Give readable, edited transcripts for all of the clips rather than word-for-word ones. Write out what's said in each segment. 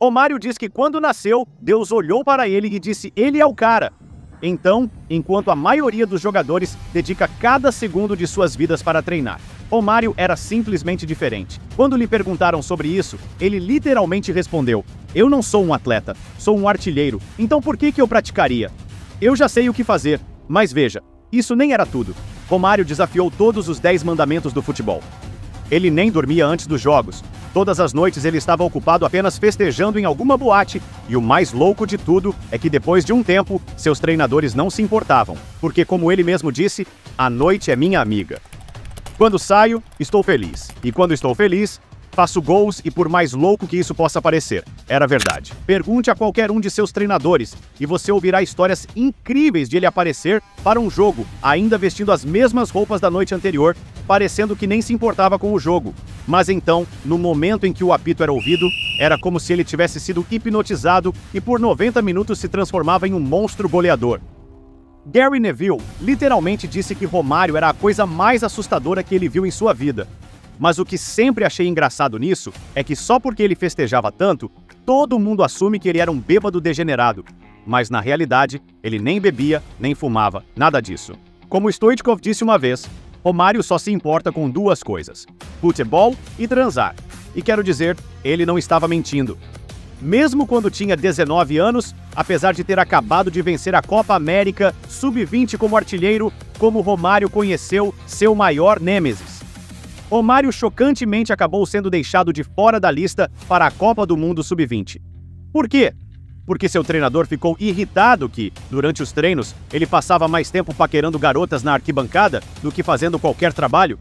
Romário diz que quando nasceu, Deus olhou para ele e disse: ele é o cara. Então, enquanto a maioria dos jogadores dedica cada segundo de suas vidas para treinar, Romário era simplesmente diferente. Quando lhe perguntaram sobre isso, ele literalmente respondeu: eu não sou um atleta, sou um artilheiro, então por que eu praticaria? Eu já sei o que fazer, mas veja, isso nem era tudo. Romário desafiou todos os 10 mandamentos do futebol. Ele nem dormia antes dos jogos. Todas as noites ele estava ocupado apenas festejando em alguma boate, e o mais louco de tudo é que depois de um tempo, seus treinadores não se importavam, porque como ele mesmo disse, a noite é minha amiga. Quando saio, estou feliz, e quando estou feliz, faço gols e por mais louco que isso possa parecer, era verdade. Pergunte a qualquer um de seus treinadores e você ouvirá histórias incríveis de ele aparecer para um jogo, ainda vestindo as mesmas roupas da noite anterior, parecendo que nem se importava com o jogo. Mas então, no momento em que o apito era ouvido, era como se ele tivesse sido hipnotizado e por 90 minutos se transformava em um monstro goleador. Gary Neville literalmente disse que Romário era a coisa mais assustadora que ele viu em sua vida. Mas o que sempre achei engraçado nisso é que só porque ele festejava tanto, todo mundo assume que ele era um bêbado degenerado. Mas na realidade, ele nem bebia, nem fumava, nada disso. Como Stoichkov disse uma vez, Romário só se importa com duas coisas: futebol e transar. E quero dizer, ele não estava mentindo. Mesmo quando tinha 19 anos, apesar de ter acabado de vencer a Copa América Sub-20 como artilheiro, como Romário conheceu seu maior nêmesis. Romário chocantemente acabou sendo deixado de fora da lista para a Copa do Mundo Sub-20. Por quê? Porque seu treinador ficou irritado que, durante os treinos, ele passava mais tempo paquerando garotas na arquibancada do que fazendo qualquer trabalho?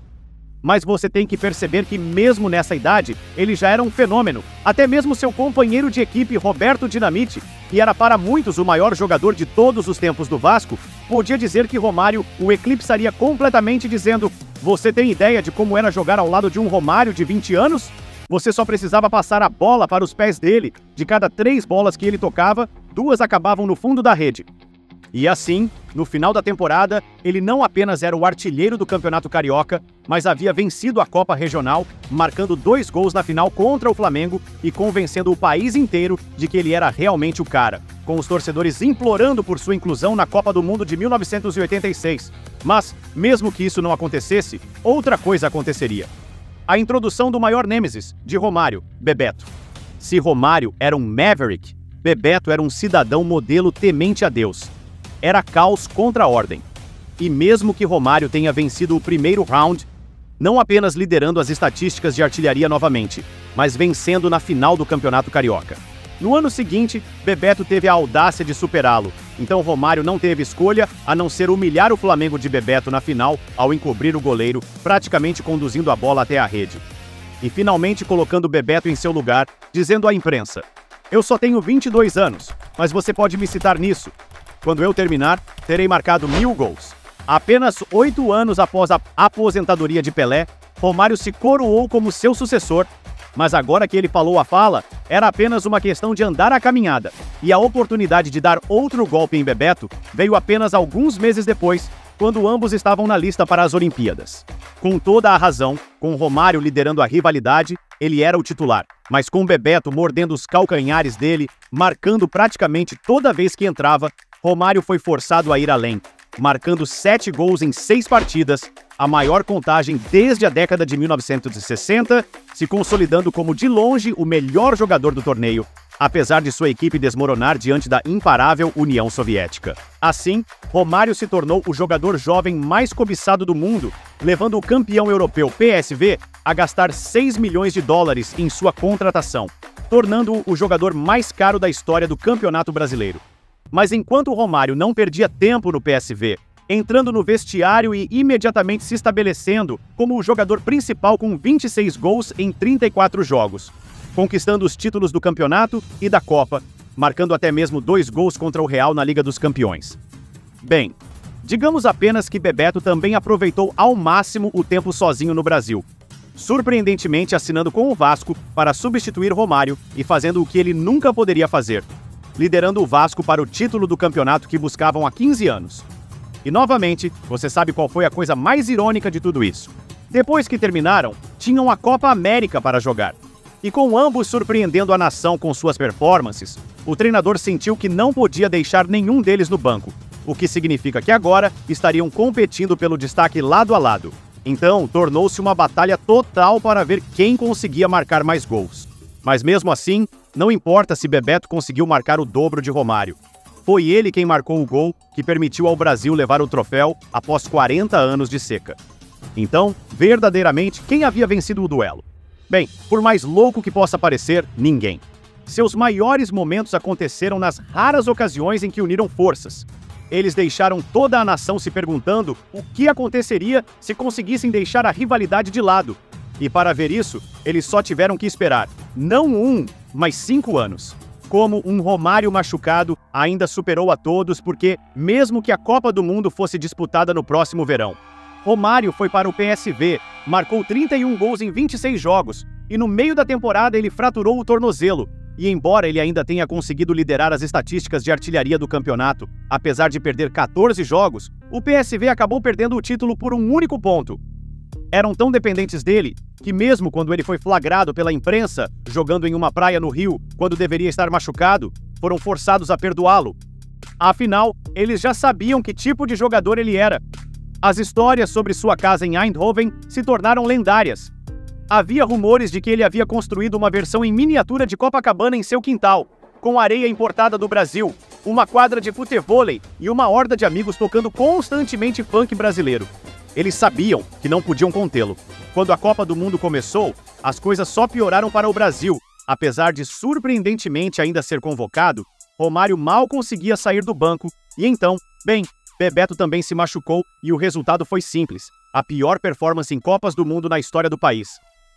Mas você tem que perceber que mesmo nessa idade, ele já era um fenômeno. Até mesmo seu companheiro de equipe, Roberto Dinamite, que era para muitos o maior jogador de todos os tempos do Vasco, podia dizer que Romário o eclipsaria completamente dizendo: você tem ideia de como era jogar ao lado de um Romário de 20 anos? Você só precisava passar a bola para os pés dele. De cada 3 bolas que ele tocava, 2 acabavam no fundo da rede. E assim, no final da temporada, ele não apenas era o artilheiro do Campeonato Carioca, mas havia vencido a Copa Regional, marcando 2 gols na final contra o Flamengo e convencendo o país inteiro de que ele era realmente o cara, com os torcedores implorando por sua inclusão na Copa do Mundo de 1986. Mas, mesmo que isso não acontecesse, outra coisa aconteceria. A introdução do maior nêmesis de Romário, Bebeto. Se Romário era um maverick, Bebeto era um cidadão modelo temente a Deus. Era caos contra a ordem. E mesmo que Romário tenha vencido o primeiro round, não apenas liderando as estatísticas de artilharia novamente, mas vencendo na final do Campeonato Carioca. No ano seguinte, Bebeto teve a audácia de superá-lo, então Romário não teve escolha a não ser humilhar o Flamengo de Bebeto na final ao encobrir o goleiro, praticamente conduzindo a bola até a rede. E finalmente colocando Bebeto em seu lugar, dizendo à imprensa: eu só tenho 22 anos, mas você pode me citar nisso. Quando eu terminar, terei marcado 1000 gols. Apenas 8 anos após a aposentadoria de Pelé, Romário se coroou como seu sucessor, mas agora que ele falou a fala, era apenas uma questão de andar a caminhada, e a oportunidade de dar outro golpe em Bebeto veio apenas alguns meses depois, quando ambos estavam na lista para as Olimpíadas. Com toda a razão, com Romário liderando a rivalidade, ele era o titular, mas com Bebeto mordendo os calcanhares dele, marcando praticamente toda vez que entrava, Romário foi forçado a ir além, marcando 7 gols em 6 partidas, a maior contagem desde a década de 1960, se consolidando como de longe o melhor jogador do torneio, apesar de sua equipe desmoronar diante da imparável União Soviética. Assim, Romário se tornou o jogador jovem mais cobiçado do mundo, levando o campeão europeu PSV a gastar 6 milhões de dólares em sua contratação, tornando-o o jogador mais caro da história do Campeonato Brasileiro. Mas enquanto Romário não perdia tempo no PSV, entrando no vestiário e imediatamente se estabelecendo como o jogador principal com 26 gols em 34 jogos, conquistando os títulos do campeonato e da Copa, marcando até mesmo 2 gols contra o Real na Liga dos Campeões. Bem, digamos apenas que Bebeto também aproveitou ao máximo o tempo sozinho no Brasil, surpreendentemente assinando com o Vasco para substituir Romário e fazendo o que ele nunca poderia fazer, liderando o Vasco para o título do campeonato que buscavam há 15 anos. E novamente, você sabe qual foi a coisa mais irônica de tudo isso? Depois que terminaram, tinham a Copa América para jogar. E com ambos surpreendendo a nação com suas performances, o treinador sentiu que não podia deixar nenhum deles no banco, o que significa que agora estariam competindo pelo destaque lado a lado. Então, tornou-se uma batalha total para ver quem conseguia marcar mais gols. Mas mesmo assim, não importa se Bebeto conseguiu marcar o dobro de Romário. Foi ele quem marcou o gol que permitiu ao Brasil levar o troféu após 40 anos de seca. Então, verdadeiramente, quem havia vencido o duelo? Bem, por mais louco que possa parecer, ninguém. Seus maiores momentos aconteceram nas raras ocasiões em que uniram forças. Eles deixaram toda a nação se perguntando o que aconteceria se conseguissem deixar a rivalidade de lado. E para ver isso, eles só tiveram que esperar, não mas 5 anos. Como um Romário machucado ainda superou a todos porque, mesmo que a Copa do Mundo fosse disputada no próximo verão, Romário foi para o PSV, marcou 31 gols em 26 jogos, e no meio da temporada ele fraturou o tornozelo. E embora ele ainda tenha conseguido liderar as estatísticas de artilharia do campeonato, apesar de perder 14 jogos, o PSV acabou perdendo o título por um único ponto. Eram tão dependentes dele, que mesmo quando ele foi flagrado pela imprensa, jogando em uma praia no Rio, quando deveria estar machucado, foram forçados a perdoá-lo. Afinal, eles já sabiam que tipo de jogador ele era. As histórias sobre sua casa em Eindhoven se tornaram lendárias. Havia rumores de que ele havia construído uma versão em miniatura de Copacabana em seu quintal, com areia importada do Brasil, uma quadra de futevôlei e uma horda de amigos tocando constantemente funk brasileiro. Eles sabiam que não podiam contê-lo. Quando a Copa do Mundo começou, as coisas só pioraram para o Brasil. Apesar de surpreendentemente ainda ser convocado, Romário mal conseguia sair do banco e então, bem, Bebeto também se machucou e o resultado foi simples: a pior performance em Copas do Mundo na história do país.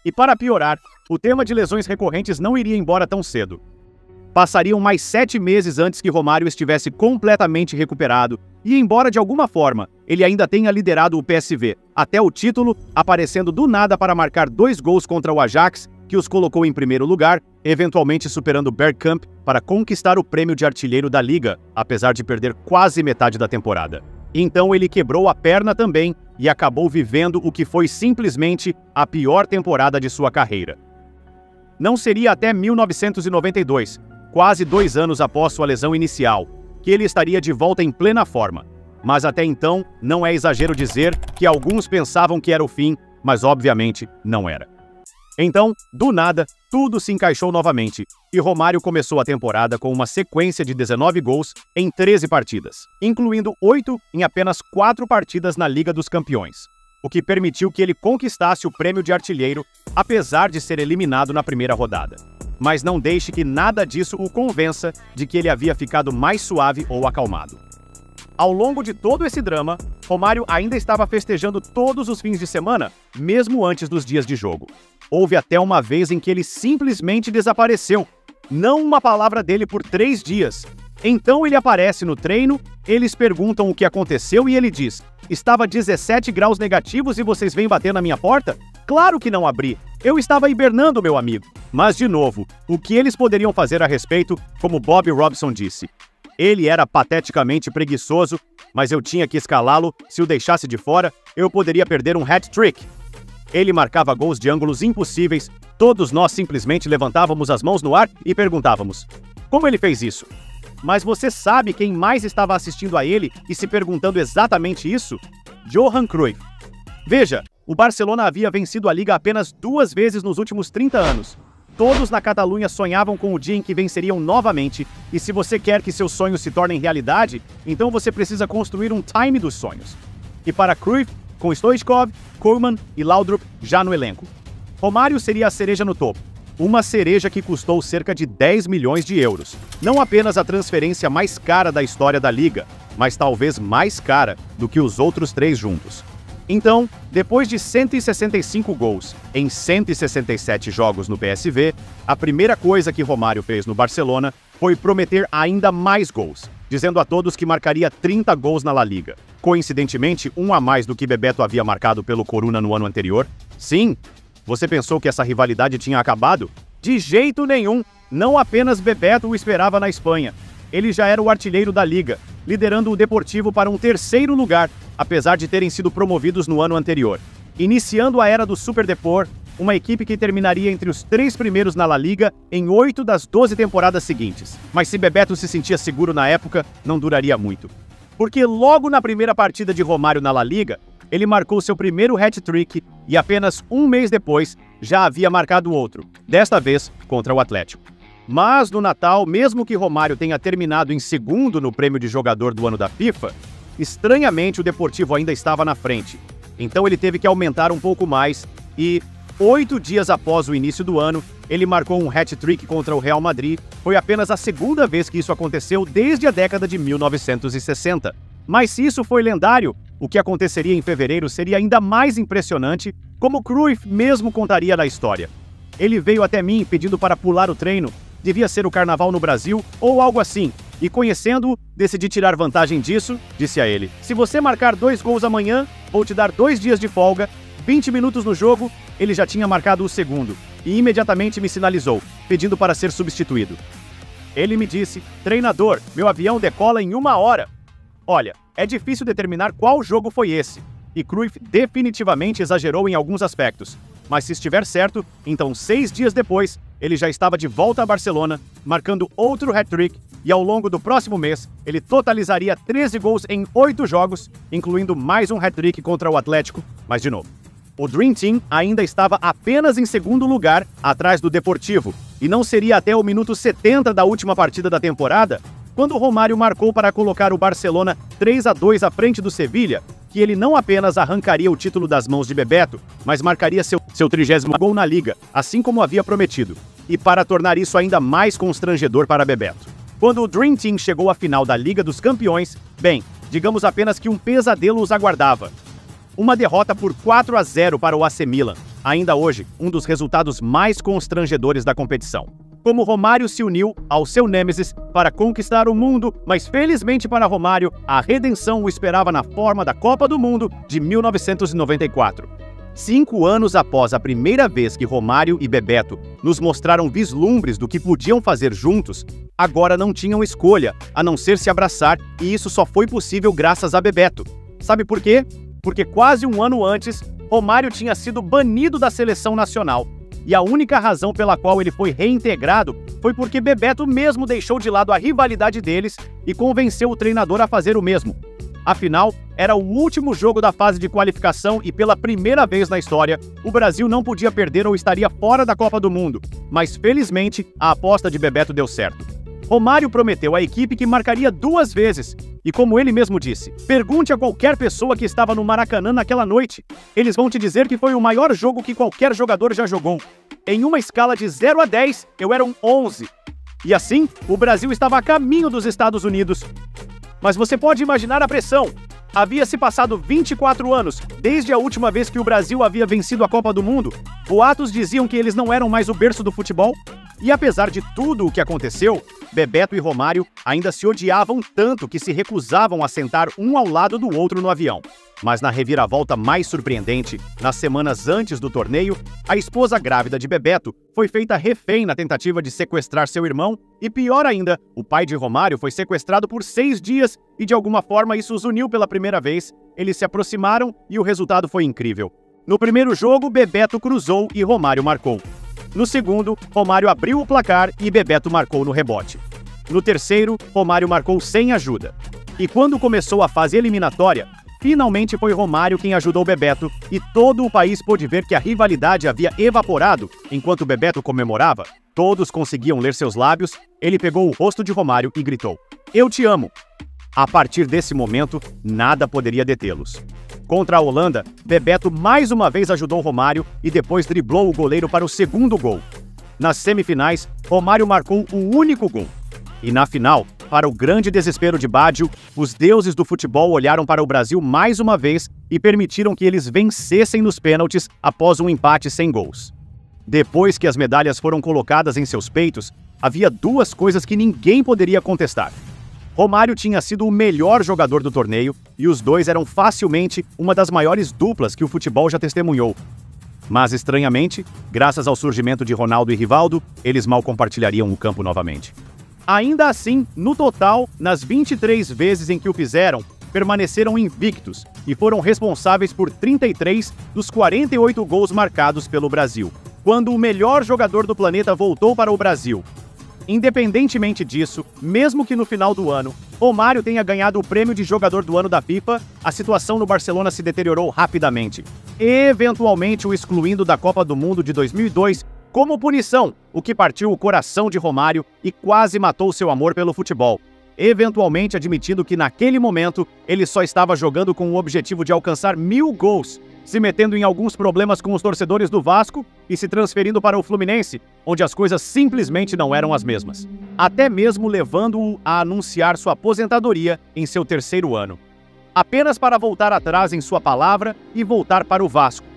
E para piorar, o tema de lesões recorrentes não iria embora tão cedo. Passariam mais 7 meses antes que Romário estivesse completamente recuperado, e embora de alguma forma ele ainda tenha liderado o PSV até o título, aparecendo do nada para marcar 2 gols contra o Ajax, que os colocou em primeiro lugar, eventualmente superando Bergkamp para conquistar o prêmio de artilheiro da Liga, apesar de perder quase metade da temporada. Então ele quebrou a perna também e acabou vivendo o que foi simplesmente a pior temporada de sua carreira. Não seria até 1992, quase 2 anos após sua lesão inicial, que ele estaria de volta em plena forma. Mas até então, não é exagero dizer que alguns pensavam que era o fim, mas obviamente não era. Então, do nada, tudo se encaixou novamente, e Romário começou a temporada com uma sequência de 19 gols em 13 partidas, incluindo 8 em apenas 4 partidas na Liga dos Campeões, o que permitiu que ele conquistasse o prêmio de artilheiro, apesar de ser eliminado na primeira rodada. Mas não deixe que nada disso o convença de que ele havia ficado mais suave ou acalmado. Ao longo de todo esse drama, Romário ainda estava festejando todos os fins de semana, mesmo antes dos dias de jogo. Houve até uma vez em que ele simplesmente desapareceu. Não uma palavra dele por 3 dias. Então ele aparece no treino, eles perguntam o que aconteceu e ele diz: "Estava 17 graus negativos e vocês vêm bater na minha porta? Claro que não abri. Eu estava hibernando, meu amigo." Mas, de novo, o que eles poderiam fazer a respeito, como Bobby Robson disse? Ele era pateticamente preguiçoso, mas eu tinha que escalá-lo. Se o deixasse de fora, eu poderia perder um hat-trick. Ele marcava gols de ângulos impossíveis. Todos nós simplesmente levantávamos as mãos no ar e perguntávamos: como ele fez isso? Mas você sabe quem mais estava assistindo a ele e se perguntando exatamente isso? Johan Cruyff. Veja, o Barcelona havia vencido a Liga apenas 2 vezes nos últimos 30 anos. Todos na Catalunha sonhavam com o dia em que venceriam novamente, e se você quer que seus sonhos se tornem realidade, então você precisa construir um time dos sonhos. E para Cruyff, com Stoichkov, Koeman e Laudrup já no elenco, Romário seria a cereja no topo. Uma cereja que custou cerca de 10 milhões de euros. Não apenas a transferência mais cara da história da Liga, mas talvez mais cara do que os outros 3 juntos. Então, depois de 165 gols em 167 jogos no PSV, a primeira coisa que Romário fez no Barcelona foi prometer ainda mais gols, dizendo a todos que marcaria 30 gols na La Liga. Coincidentemente, um a mais do que Bebeto havia marcado pelo Coruna no ano anterior. Sim, você pensou que essa rivalidade tinha acabado? De jeito nenhum! Não apenas Bebeto o esperava na Espanha. Ele já era o artilheiro da Liga, liderando o Deportivo para um 3º lugar, apesar de terem sido promovidos no ano anterior. Iniciando a era do Super Depor, uma equipe que terminaria entre os 3 primeiros na La Liga em 8 das 12 temporadas seguintes. Mas se Bebeto se sentia seguro na época, não duraria muito. Porque logo na primeira partida de Romário na La Liga, ele marcou seu primeiro hat-trick e apenas um mês depois já havia marcado outro, desta vez contra o Atlético. Mas no Natal, mesmo que Romário tenha terminado em segundo no prêmio de jogador do ano da FIFA, estranhamente o Deportivo ainda estava na frente. Então ele teve que aumentar um pouco mais e, 8 dias após o início do ano, ele marcou um hat-trick contra o Real Madrid. Foi apenas a segunda vez que isso aconteceu desde a década de 1960. Mas se isso foi lendário, o que aconteceria em fevereiro seria ainda mais impressionante, como Cruyff mesmo contaria na história. Ele veio até mim pedindo para pular o treino, devia ser o carnaval no Brasil ou algo assim, e conhecendo-o, decidi tirar vantagem disso, disse a ele. Se você marcar 2 gols amanhã, vou te dar 2 dias de folga. 20 minutos no jogo, ele já tinha marcado o segundo, e imediatamente me sinalizou, pedindo para ser substituído. Ele me disse, treinador, meu avião decola em 1 hora. Olha, é difícil determinar qual jogo foi esse, e Cruyff definitivamente exagerou em alguns aspectos. Mas se estiver certo, então 6 dias depois, ele já estava de volta a Barcelona, marcando outro hat-trick, e ao longo do próximo mês, ele totalizaria 13 gols em 8 jogos, incluindo mais um hat-trick contra o Atlético, mas de novo. O Dream Team ainda estava apenas em segundo lugar, atrás do Deportivo, e não seria até o minuto 70 da última partida da temporada, quando Romário marcou para colocar o Barcelona 3-2 à frente do Sevilha, que ele não apenas arrancaria o título das mãos de Bebeto, mas marcaria seu 30º gol na Liga, assim como havia prometido, e para tornar isso ainda mais constrangedor para Bebeto. Quando o Dream Team chegou à final da Liga dos Campeões, bem, digamos apenas que um pesadelo os aguardava. Uma derrota por 4-0 para o AC Milan, ainda hoje um dos resultados mais constrangedores da competição. Como Romário se uniu ao seu nêmesis para conquistar o mundo, mas felizmente para Romário, a redenção o esperava na forma da Copa do Mundo de 1994. 5 anos após a primeira vez que Romário e Bebeto nos mostraram vislumbres do que podiam fazer juntos, agora não tinham escolha, a não ser se abraçar, e isso só foi possível graças a Bebeto. Sabe por quê? Porque quase um ano antes, Romário tinha sido banido da seleção nacional. E a única razão pela qual ele foi reintegrado foi porque Bebeto mesmo deixou de lado a rivalidade deles e convenceu o treinador a fazer o mesmo. Afinal, era o último jogo da fase de qualificação e pela primeira vez na história, o Brasil não podia perder ou estaria fora da Copa do Mundo. Mas felizmente, a aposta de Bebeto deu certo. Romário prometeu à equipe que marcaria 2 vezes. E como ele mesmo disse, pergunte a qualquer pessoa que estava no Maracanã naquela noite. Eles vão te dizer que foi o maior jogo que qualquer jogador já jogou. Em uma escala de 0 a 10, eu era um 11. E assim, o Brasil estava a caminho dos Estados Unidos. Mas você pode imaginar a pressão. Havia se passado 24 anos, desde a última vez que o Brasil havia vencido a Copa do Mundo. Boatos diziam que eles não eram mais o berço do futebol. E apesar de tudo o que aconteceu, Bebeto e Romário ainda se odiavam tanto que se recusavam a sentar um ao lado do outro no avião. Mas na reviravolta mais surpreendente, nas semanas antes do torneio, a esposa grávida de Bebeto foi feita refém na tentativa de sequestrar seu irmão e, pior ainda, o pai de Romário foi sequestrado por 6 dias e de alguma forma isso os uniu pela primeira vez. Eles se aproximaram e o resultado foi incrível. No primeiro jogo, Bebeto cruzou e Romário marcou. No segundo, Romário abriu o placar e Bebeto marcou no rebote. No terceiro, Romário marcou sem ajuda. E quando começou a fase eliminatória, finalmente foi Romário quem ajudou Bebeto e todo o país pôde ver que a rivalidade havia evaporado enquanto Bebeto comemorava. Todos conseguiam ler seus lábios. Ele pegou o rosto de Romário e gritou: "Eu te amo!" A partir desse momento, nada poderia detê-los. Contra a Holanda, Bebeto mais uma vez ajudou Romário e depois driblou o goleiro para o segundo gol. Nas semifinais, Romário marcou o único gol. E na final, para o grande desespero de Baggio, os deuses do futebol olharam para o Brasil mais uma vez e permitiram que eles vencessem nos pênaltis após um empate sem gols. Depois que as medalhas foram colocadas em seus peitos, havia 2 coisas que ninguém poderia contestar. Romário tinha sido o melhor jogador do torneio e os dois eram facilmente uma das maiores duplas que o futebol já testemunhou. Mas, estranhamente, graças ao surgimento de Ronaldo e Rivaldo, eles mal compartilhariam o campo novamente. Ainda assim, no total, nas 23 vezes em que o fizeram, permaneceram invictos e foram responsáveis por 33 dos 48 gols marcados pelo Brasil, quando o melhor jogador do planeta voltou para o Brasil. Independentemente disso, mesmo que no final do ano, Romário tenha ganhado o prêmio de jogador do ano da FIFA, a situação no Barcelona se deteriorou rapidamente, eventualmente o excluindo da Copa do Mundo de 2002 como punição, o que partiu o coração de Romário e quase matou seu amor pelo futebol, eventualmente admitindo que naquele momento ele só estava jogando com o objetivo de alcançar 1000 gols, se metendo em alguns problemas com os torcedores do Vasco e se transferindo para o Fluminense, onde as coisas simplesmente não eram as mesmas. Até mesmo levando-o a anunciar sua aposentadoria em seu 3º ano. Apenas para voltar atrás em sua palavra e voltar para o Vasco,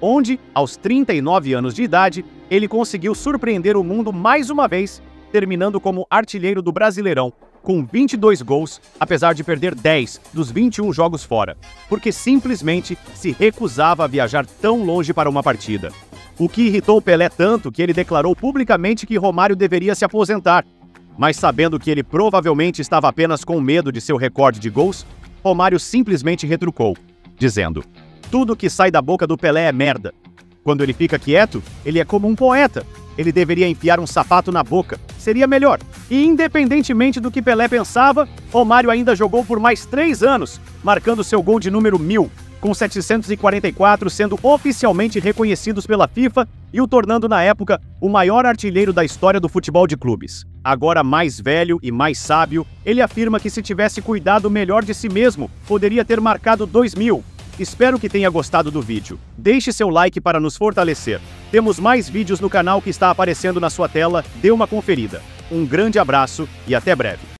onde, aos 39 anos de idade, ele conseguiu surpreender o mundo mais uma vez, terminando como artilheiro do Brasileirão, com 22 gols, apesar de perder 10 dos 21 jogos fora, porque simplesmente se recusava a viajar tão longe para uma partida. O que irritou Pelé tanto que ele declarou publicamente que Romário deveria se aposentar. Mas sabendo que ele provavelmente estava apenas com medo de seu recorde de gols, Romário simplesmente retrucou, dizendo: "Tudo que sai da boca do Pelé é merda. Quando ele fica quieto, ele é como um poeta. Ele deveria enfiar um sapato na boca. Seria melhor." E independentemente do que Pelé pensava, Romário ainda jogou por mais 3 anos, marcando seu gol de número 1000, com 744 sendo oficialmente reconhecidos pela FIFA e o tornando na época o maior artilheiro da história do futebol de clubes. Agora mais velho e mais sábio, ele afirma que se tivesse cuidado melhor de si mesmo, poderia ter marcado 2000. Espero que tenha gostado do vídeo. Deixe seu like para nos fortalecer. Temos mais vídeos no canal que está aparecendo na sua tela, dê uma conferida. Um grande abraço e até breve.